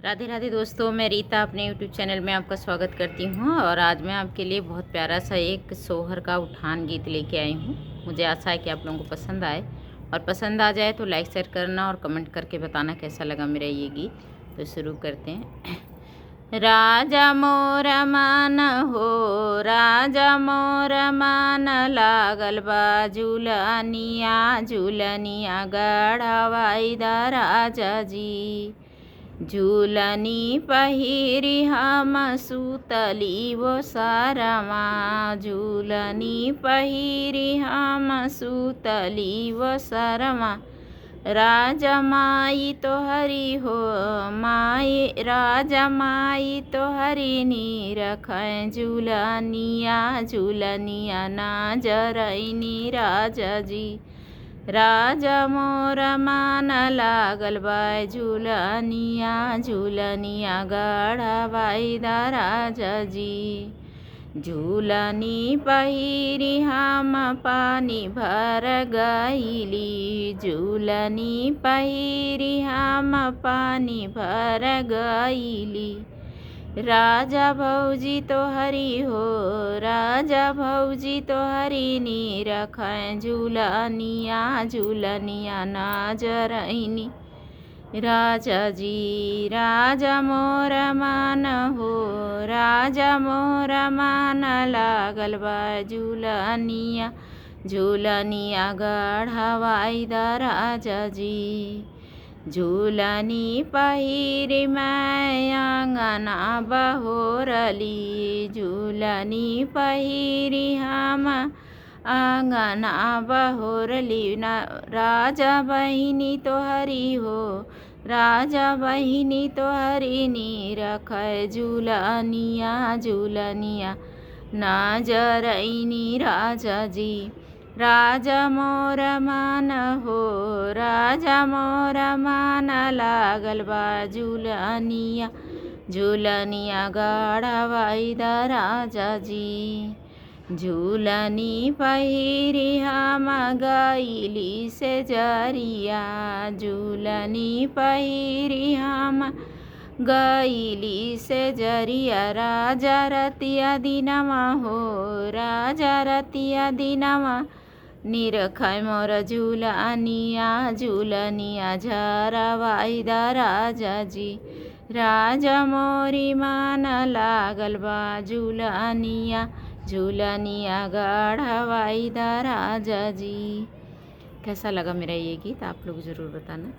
राधे राधे दोस्तों, मैं रीता अपने यूट्यूब चैनल में आपका स्वागत करती हूँ। और आज मैं आपके लिए बहुत प्यारा सा एक सोहर का उठान गीत लेके आई हूँ। मुझे आशा है कि आप लोगों को पसंद आए, और पसंद आ जाए तो लाइक शेयर करना और कमेंट करके बताना कैसा लगा मेरा ये गीत। तो शुरू करते हैं। राजा मोर मान हो, राजा मोर मान, लागल बा झूलनिया झूलनिया गढ़वाई दा राजा जी। झूलनी पहिरी हम सुतली वो सारमा, झूलनी पहिरी हम सुतली वो सारमा। राजा माई तो हरी हो, माई राजा माई तो हरी नी रखें झूलनिया झूलनिया ना जरैनी राजा जी। राजा मोर मान, लागल बाय झूलनिया झूलनिया गढ़वाई दा राजा जी। झूलनी पहिरी हम पानी भर गईली, झूलनी पहिरी हम पानी भर गईली। राजा भौजी तो हरी हो, राजा भौजी तो हरी नी रखें झूलनिया झूलनिया ना जरैनी राजा जी। राजा मोर मान हो, राजा मोर मान, लागल बा झूलनिया झूलनिया गढ़वाई दा राजा जी। झूलनी पहिरी मैं आंगना बहोरली, झूलनी पहिरी हम आंगना बहोरली। राजा बहिनी तो हरी हो, राजा बहिनी तो हरी नी रखे झूलनिया झूलनिया ना जरैनी राजा जी। राजा मोर मान हो, राजा मोर मान, लागल बा झूलनिया झूलनिया गढ़वाई दा राजा जी। झूलनी पहिरी हम गईली से जरिया, झूलनी पहिरी हम गईली से जरिया। राजा रतिया दिनमा हो, राजा रतिया दिनमा, निरखै मोर झूलनिया झूलनिया झरवाई दा राजा जी। राजा मोरी मान, लागल बा झूलनिया झूलनिया गढ़वाई दा राजा जी। कैसा लगा मेरा ये गीत आप लोग ज़रूर बताना।